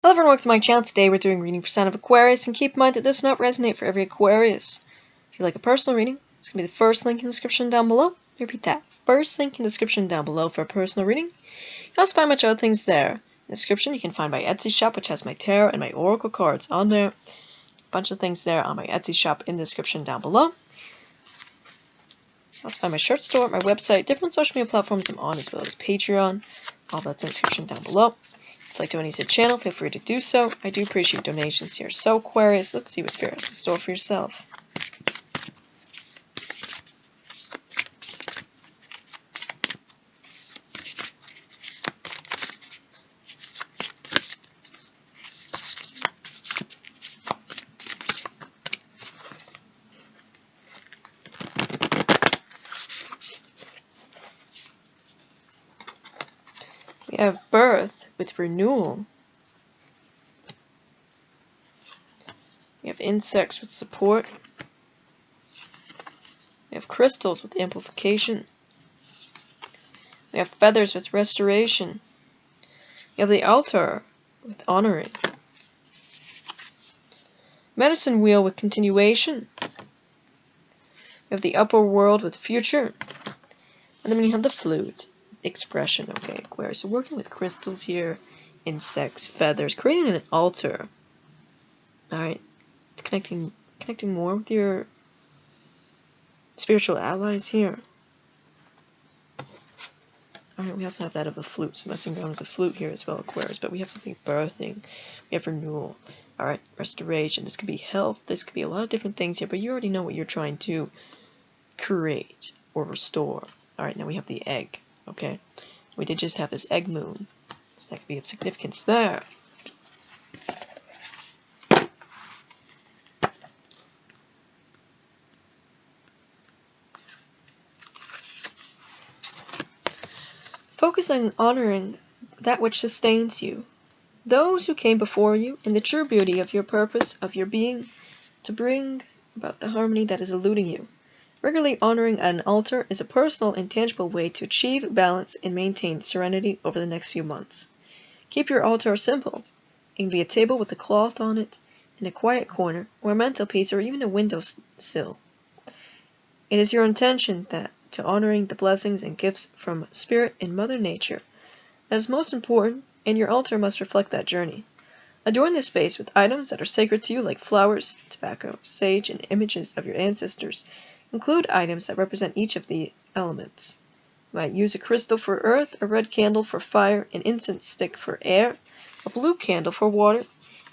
Hello everyone, welcome to my channel. Today we're doing reading for sign of Aquarius, and keep in mind that this does not resonate for every Aquarius. If you like a personal reading, it's going to be the first link in the description down below. Repeat that. First link in the description down below for a personal reading. You can also find much other things there. In the description you can find my Etsy shop, which has my tarot and my oracle cards on there. A bunch of things there on my Etsy shop in the description down below. You can also find my shirt store, my website, different social media platforms I'm on, as well as Patreon. All that's in the description down below. If you'd like to donate to the channel, feel free to do so. I do appreciate donations here. So Aquarius, let's see what Spirit has in store for yourself. We have birth with renewal. We have insects with support. We have crystals with amplification. We have feathers with restoration. We have the altar with honoring. Medicine wheel with continuation. We have the upper world with future. And then we have the flute. Expression. Okay, Aquarius. So working with crystals here, insects, feathers, creating an altar. Alright. Connecting more with your spiritual allies here. Alright, we also have that of the flute, so messing around with the flute here as well, Aquarius. But we have something birthing. We have renewal. Alright, restoration. This could be health. This could be a lot of different things here, but you already know what you're trying to create or restore. Alright, now we have the egg. Okay, we did just have this egg moon, so that could be of significance there. Focus on honoring that which sustains you, those who came before you, and the true beauty of your purpose, of your being, to bring about the harmony that is eluding you. Regularly honoring an altar is a personal and tangible way to achieve balance and maintain serenity over the next few months. Keep your altar simple. It can be a table with a cloth on it, in a quiet corner, or a mantelpiece, or even a window sill. It is your intention that to honoring the blessings and gifts from Spirit and Mother Nature that is most important, and your altar must reflect that journey. Adorn this space with items that are sacred to you, like flowers, tobacco, sage, and images of your ancestors. Include items that represent each of the elements. You might use a crystal for earth, a red candle for fire, an incense stick for air, a blue candle for water,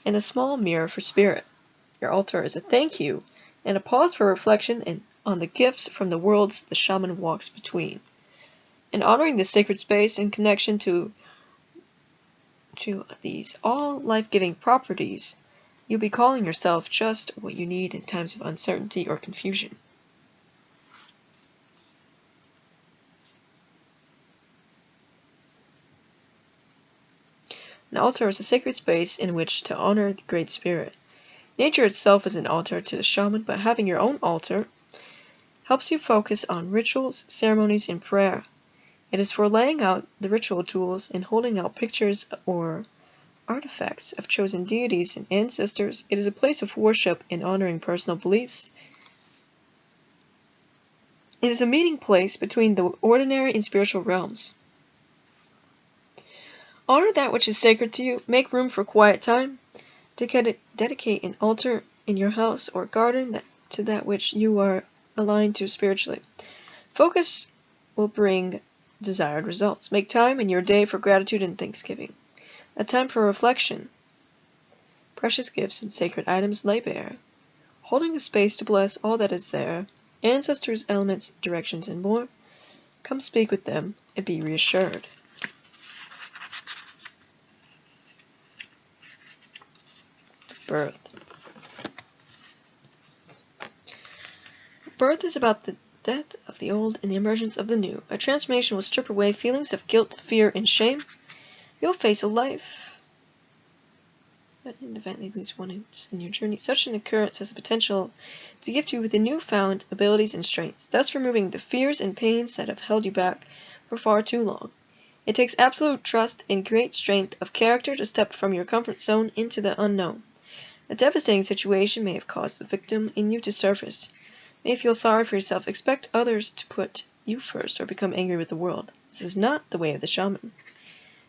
and a small mirror for spirit. Your altar is a thank you and a pause for reflection and on the gifts from the worlds the shaman walks between. In honoring this sacred space in connection to these all life-giving properties, you'll be calling yourself just what you need in times of uncertainty or confusion. An altar is a sacred space in which to honor the Great Spirit. Nature itself is an altar to the shaman, but having your own altar helps you focus on rituals, ceremonies, and prayer. It is for laying out the ritual tools and holding out pictures or artifacts of chosen deities and ancestors. It is a place of worship and honoring personal beliefs. It is a meeting place between the ordinary and spiritual realms. Honor that which is sacred to you. Make room for quiet time. Dedicate an altar in your house or garden to that which you are aligned to spiritually. Focus will bring desired results. Make time in your day for gratitude and thanksgiving. A time for reflection. Precious gifts and sacred items lay bare. Holding a space to bless all that is there. Ancestors, elements, directions, and more. Come speak with them and be reassured. Birth. Birth is about the death of the old and the emergence of the new. A transformation will strip away feelings of guilt, fear, and shame. You'll face a life that independently leads one in your journey. Such an occurrence has the potential to gift you with the newfound abilities and strengths, thus removing the fears and pains that have held you back for far too long. It takes absolute trust and great strength of character to step from your comfort zone into the unknown. A devastating situation may have caused the victim in you to surface. You may feel sorry for yourself, expect others to put you first, or become angry with the world. This is not the way of the shaman.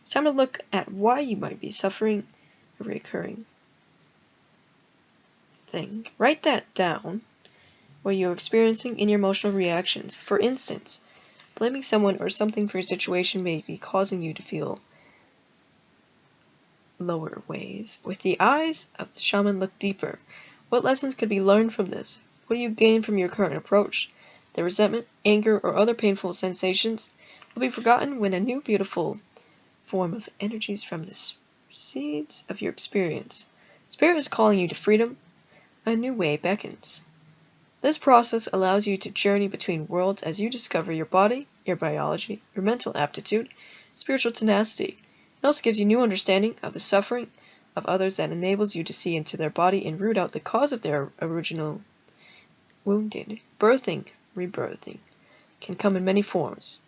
It's time to look at why you might be suffering a recurring thing. Write that down, what you're experiencing in your emotional reactions. For instance, blaming someone or something for your situation may be causing you to feel lower ways. With the eyes of the shaman, look deeper. What lessons could be learned from this? What do you gain from your current approach? The resentment, anger, or other painful sensations will be forgotten when a new beautiful form of energies from the seeds of your experience. Spirit is calling you to freedom. A new way beckons. This process allows you to journey between worlds as you discover your body, your biology, your mental aptitude, spiritual tenacity. It also gives you new understanding of the suffering of others that enables you to see into their body and root out the cause of their original wounded. Birthing, rebirthing, can come in many forms.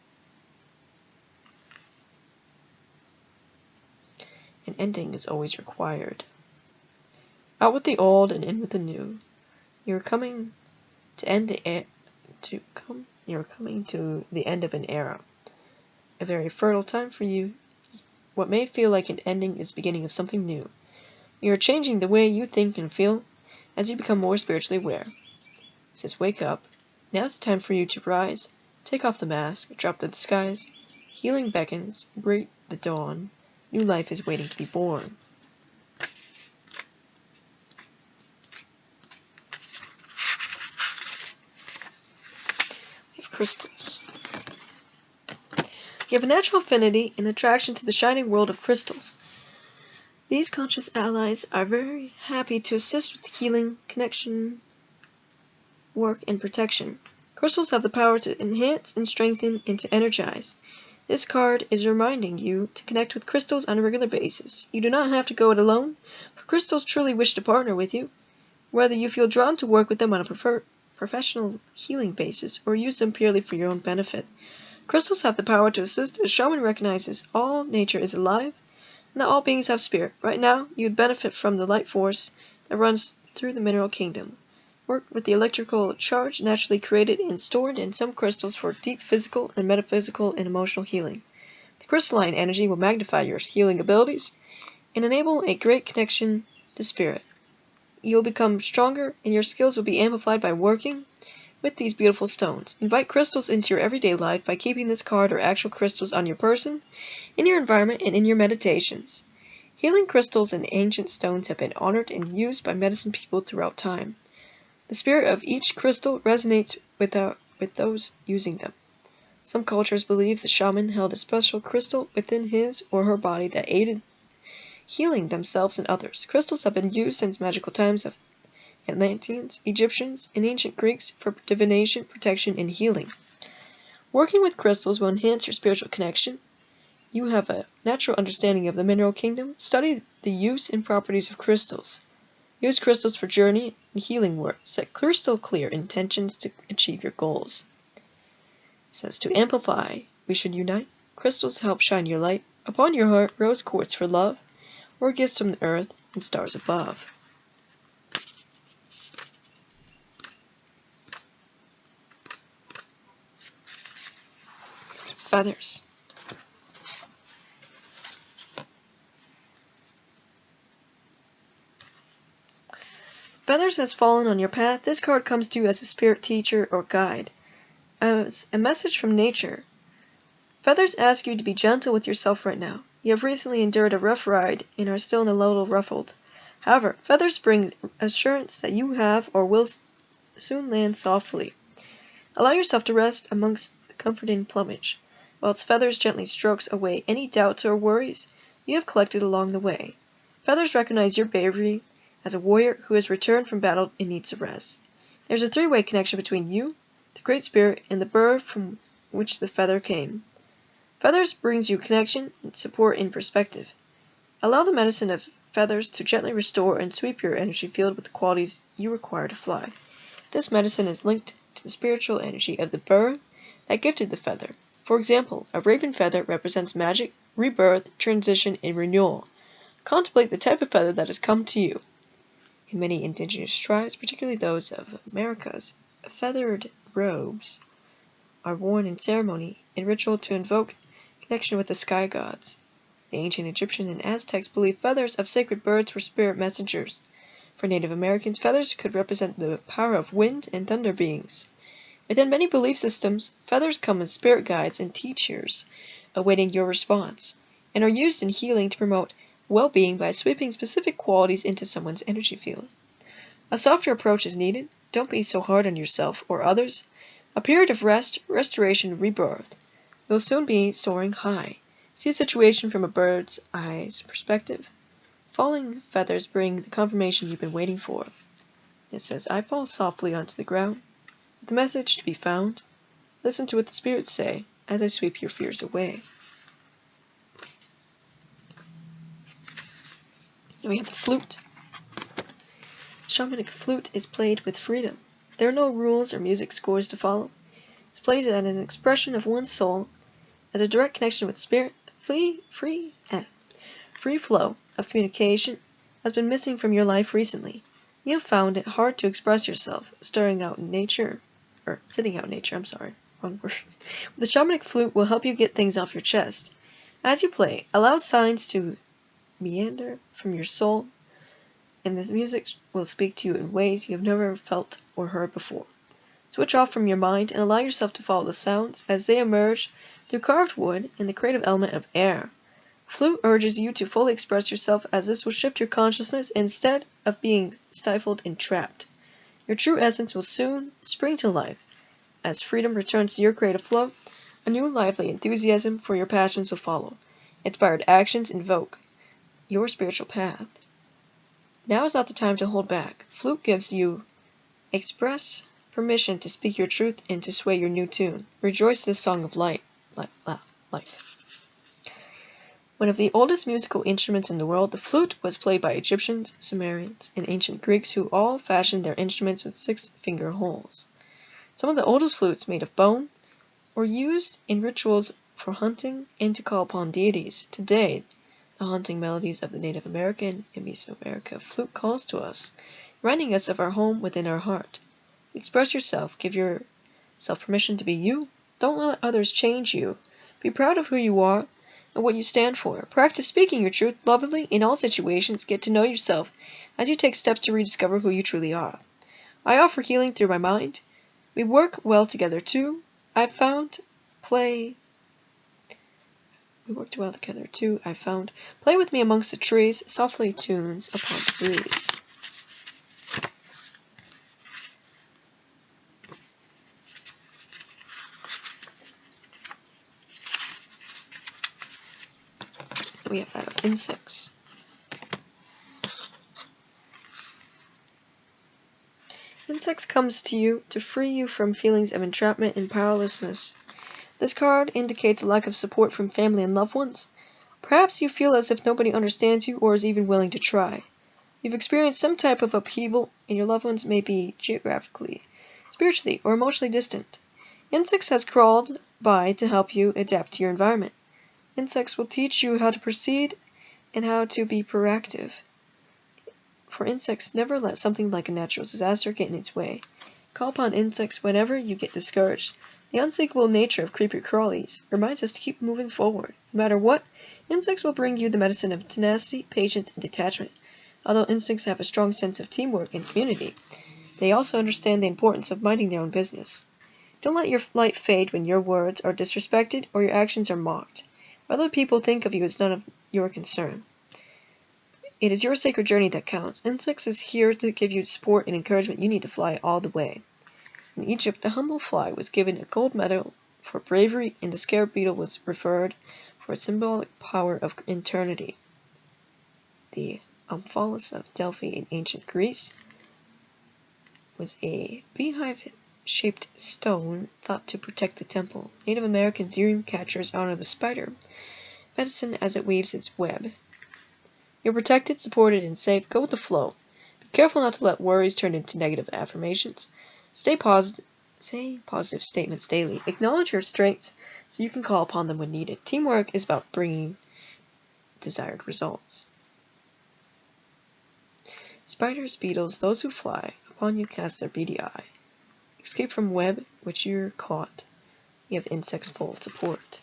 An ending is always required. Out with the old and in with the new. You're coming to the end of an era. A very fertile time for you. What may feel like an ending is the beginning of something new. You are changing the way you think and feel as you become more spiritually aware. It says, wake up. Now's the time for you to rise. Take off the mask. Drop to the skies. Healing beckons. Great the dawn. New life is waiting to be born. We have crystals. You have a natural affinity and attraction to the shining world of crystals. These conscious allies are very happy to assist with healing, connection, work, and protection. Crystals have the power to enhance and strengthen and to energize. This card is reminding you to connect with crystals on a regular basis. You do not have to go it alone, for crystals truly wish to partner with you, whether you feel drawn to work with them on a professional healing basis or use them purely for your own benefit. Crystals have the power to assist as shaman recognizes all nature is alive and that all beings have spirit. Right now, you would benefit from the light force that runs through the mineral kingdom. Work with the electrical charge naturally created and stored in some crystals for deep physical and metaphysical and emotional healing. The crystalline energy will magnify your healing abilities and enable a great connection to spirit. You'll become stronger and your skills will be amplified by working with these beautiful stones. Invite crystals into your everyday life by keeping this card or actual crystals on your person, in your environment, and in your meditations. Healing crystals and ancient stones have been honored and used by medicine people throughout time. The spirit of each crystal resonates with those using them. Some cultures believe the shaman held a special crystal within his or her body that aided healing themselves and others. Crystals have been used since magical times of Atlanteans, Egyptians, and ancient Greeks for divination, protection, and healing. Working with crystals will enhance your spiritual connection. You have a natural understanding of the mineral kingdom. Study the use and properties of crystals. Use crystals for journey and healing work. Set crystal clear intentions to achieve your goals. It says to amplify, we should unite. Crystals help shine your light upon your heart, rose quartz for love, or gifts from the earth and stars above. Feathers. Feathers has fallen on your path. This card comes to you as a spirit teacher or guide. As a message from nature. Feathers ask you to be gentle with yourself right now. You have recently endured a rough ride and are still in a little ruffled. However, feathers bring assurance that you have or will soon land softly. Allow yourself to rest amongst the comforting plumage, while its feathers gently strokes away any doubts or worries you have collected along the way. Feathers recognize your bravery as a warrior who has returned from battle and needs a rest. There's a three-way connection between you, the Great Spirit, and the bird from which the feather came. Feathers brings you connection, and support, and perspective. Allow the medicine of feathers to gently restore and sweep your energy field with the qualities you require to fly. This medicine is linked to the spiritual energy of the bird that gifted the feather. For example, a raven feather represents magic, rebirth, transition, and renewal. Contemplate the type of feather that has come to you. In many indigenous tribes, particularly those of Americas, feathered robes are worn in ceremony and ritual to invoke connection with the sky gods. The ancient Egyptian and Aztecs believed feathers of sacred birds were spirit messengers. For Native Americans, feathers could represent the power of wind and thunder beings. Within many belief systems, feathers come as spirit guides and teachers, awaiting your response, and are used in healing to promote well-being by sweeping specific qualities into someone's energy field. A softer approach is needed. Don't be so hard on yourself or others. A period of rest, restoration, and rebirth. You'll soon be soaring high. See a situation from a bird's eye's perspective. Falling feathers bring the confirmation you've been waiting for. It says, I fall softly onto the ground, with the message to be found. Listen to what the spirits say as I sweep your fears away. And we have the flute. Shamanic flute is played with freedom. There are no rules or music scores to follow. It's played as an expression of one's soul, as a direct connection with spirit. Free flow of communication has been missing from your life recently. You have found it hard to express yourself, sitting out in nature, wrong word. The shamanic flute will help you get things off your chest. As you play, allow signs to meander from your soul, and this music will speak to you in ways you have never felt or heard before. Switch off from your mind and allow yourself to follow the sounds as they emerge through carved wood and the creative element of air. Flute urges you to fully express yourself, as this will shift your consciousness instead of being stifled and trapped. Your true essence will soon spring to life. As freedom returns to your creative flow, a new lively enthusiasm for your passions will follow. Inspired actions invoke your spiritual path. Now is not the time to hold back. Flute gives you express permission to speak your truth and to sway your new tune. Rejoice this song of life. One of the oldest musical instruments in the world, the flute was played by Egyptians, Sumerians, and ancient Greeks, who all fashioned their instruments with 6-finger holes. Some of the oldest flutes, made of bone, were used in rituals for hunting and to call upon deities. Today, the haunting melodies of the Native American and Mesoamerican flute calls to us, reminding us of our home within our heart. Express yourself. Give yourself permission to be you. Don't let others change you. Be proud of who you are and what you stand for. Practice speaking your truth lovingly in all situations. Get to know yourself as you take steps to rediscover who you truly are. I offer healing through my mind. We work well together too. I found play with me amongst the trees, softly tunes upon the breeze. We have that of insects. Insects comes to you to free you from feelings of entrapment and powerlessness. This card indicates a lack of support from family and loved ones. Perhaps you feel as if nobody understands you or is even willing to try. You've experienced some type of upheaval, and your loved ones may be geographically, spiritually, or emotionally distant. Insects has crawled by to help you adapt to your environment. Insects will teach you how to proceed and how to be proactive. For insects, never let something like a natural disaster get in its way. Call upon insects whenever you get discouraged. The unsinkable nature of creepy crawlies reminds us to keep moving forward. No matter what, insects will bring you the medicine of tenacity, patience, and detachment. Although insects have a strong sense of teamwork and community, they also understand the importance of minding their own business. Don't let your light fade when your words are disrespected or your actions are mocked. What other people think of you is none of your concern. It is your sacred journey that counts. Insects is here to give you support and encouragement you need to fly all the way. In Egypt, the humble fly was given a gold medal for bravery, and the scarab beetle was referred for its symbolic power of eternity. The Omphalos of Delphi in ancient Greece was a beehive-shaped stone thought to protect the temple. Native American dream catchers honor the spider medicine as it weaves its web. You're protected, supported, and safe. Go with the flow. Be careful not to let worries turn into negative affirmations. Stay positive, Say positive statements daily. Acknowledge your strengths so you can call upon them when needed. Teamwork is about bringing desired results. Spiders, beetles, those who fly, upon you cast their beady eye. Escape from web which you're caught. You have insects full support.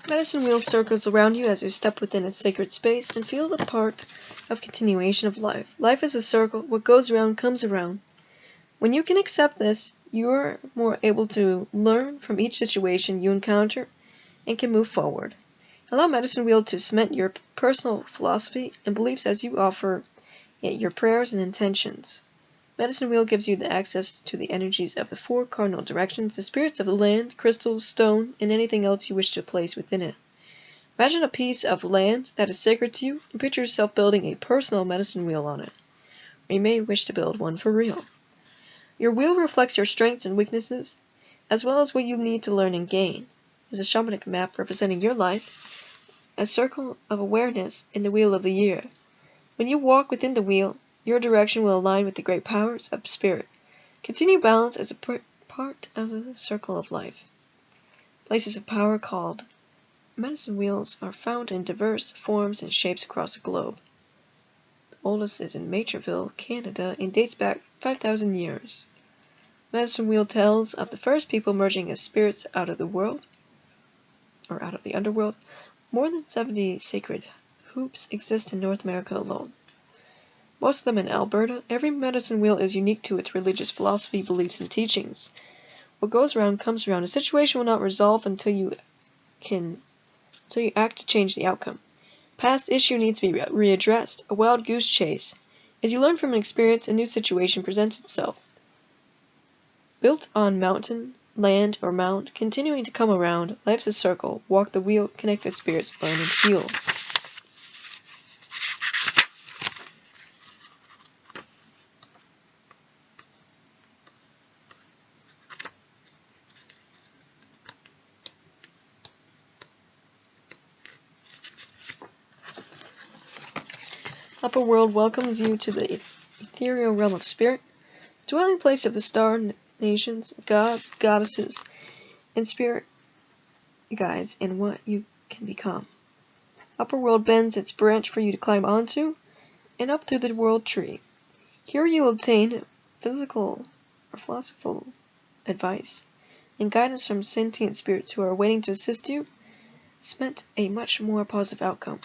Medicine wheel circles around you as you step within its sacred space and feel the part of continuation of life. Life is a circle. What goes around comes around. When you can accept this, you're more able to learn from each situation you encounter and can move forward. Allow Medicine Wheel to cement your personal philosophy and beliefs as you offer it your prayers and intentions. Medicine Wheel gives you the access to the energies of the 4 cardinal directions, the spirits of the land, crystals, stone, and anything else you wish to place within it. Imagine a piece of land that is sacred to you and picture yourself building a personal medicine wheel on it. Or you may wish to build one for real. Your wheel reflects your strengths and weaknesses, as well as what you need to learn and gain. It is a shamanic map representing your life, a circle of awareness in the wheel of the year. When you walk within the wheel, your direction will align with the great powers of spirit. Continue balance as a part of the circle of life. Places of power called medicine wheels are found in diverse forms and shapes across the globe. The oldest is in Matreville, Canada, and dates back 5,000 years. Medicine wheel tells of the first people merging as spirits out of the world, or out of the underworld. More than 70 sacred hoops exist in North America alone. Most of them in Alberta. Every medicine wheel is unique to its religious philosophy, beliefs, and teachings. What goes around comes around. A situation will not resolve until you act to change the outcome. Past issue needs to be readdressed. A wild goose chase. As you learn from an experience, a new situation presents itself. Built on mountain, land, or mount, continuing to come around, life's a circle. Walk the wheel, connect with spirits, learn and heal. Upper world welcomes you to the ethereal realm of spirit, dwelling place of the star nations, gods, goddesses, and spirit guides in what you can become. Upper world bends its branch for you to climb onto and up through the world tree. Here you obtain physical or philosophical advice and guidance from sentient spirits who are waiting to assist you, cement a much more positive outcome.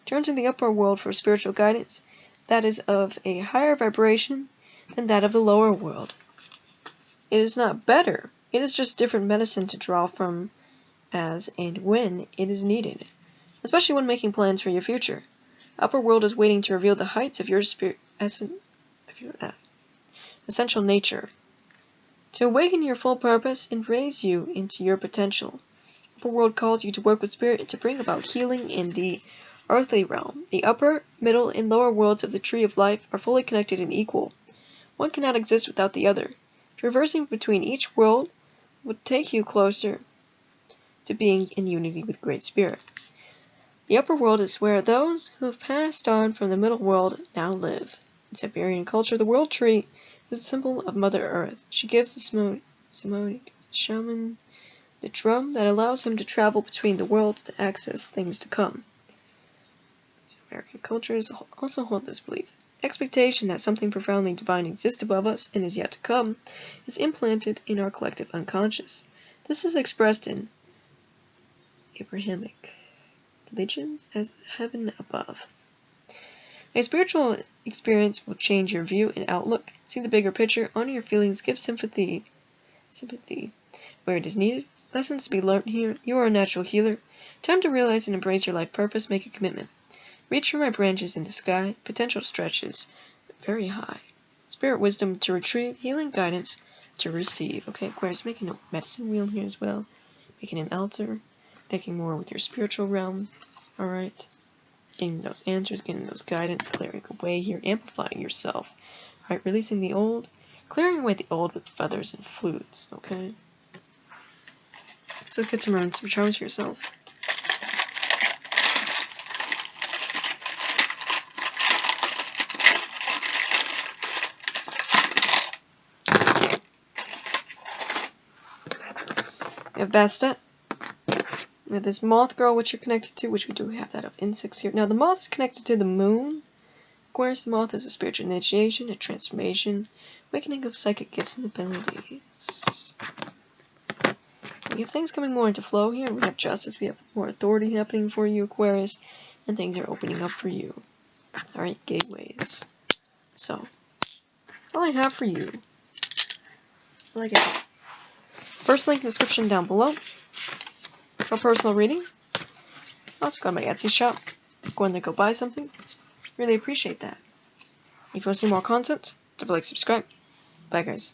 Turn to the upper world for spiritual guidance that is of a higher vibration than that of the lower world. It is not better, it is just different medicine to draw from as and when it is needed, especially when making plans for your future. Upper world is waiting to reveal the heights of your essential nature, to awaken your full purpose and raise you into your potential. Upper world calls you to work with spirit to bring about healing in the earthly realm. The upper, middle, and lower worlds of the tree of life are fully connected and equal. One cannot exist without the other. Traversing between each world would take you closer to being in unity with Great Spirit. The upper world is where those who have passed on from the middle world now live. In Siberian culture, the world tree is a symbol of Mother Earth. She gives the Simonic shaman the drum that allows him to travel between the worlds to access things to come. American cultures also hold this belief. The expectation that something profoundly divine exists above us and is yet to come is implanted in our collective unconscious. This is expressed in Abrahamic religions as heaven above. A spiritual experience will change your view and outlook. See the bigger picture, honor your feelings, give sympathy where it is needed. Lessons to be learned here. You are a natural healer. Time to realize and embrace your life purpose. Make a commitment. Reach for my branches in the sky. Potential stretches very high. Spirit wisdom to retrieve. Healing guidance to receive. Okay, Aquarius, making a medicine wheel here as well. Making an altar. Taking more with your spiritual realm. Alright. getting those answers, getting those guidance, clearing away here, amplifying yourself. Alright, releasing the old, clearing away the old with feathers and flutes, okay? So let's get some charms for yourself. We have Bastet. We have this moth girl, which you're connected to, which we do have that of insects here. Now, the moth is connected to the moon. Aquarius, the moth is a spiritual initiation, a transformation, awakening of psychic gifts and abilities. We have things coming more into flow here. We have justice. We have more authority happening for you, Aquarius, and things are opening up for you. Alright, gateways. So, that's all I have for you. That's all I got. First link in the description down below for personal reading. Also got my Etsy shop. Go in there, go buy something. Really appreciate that. If you want to see more content, double like, subscribe. Bye guys.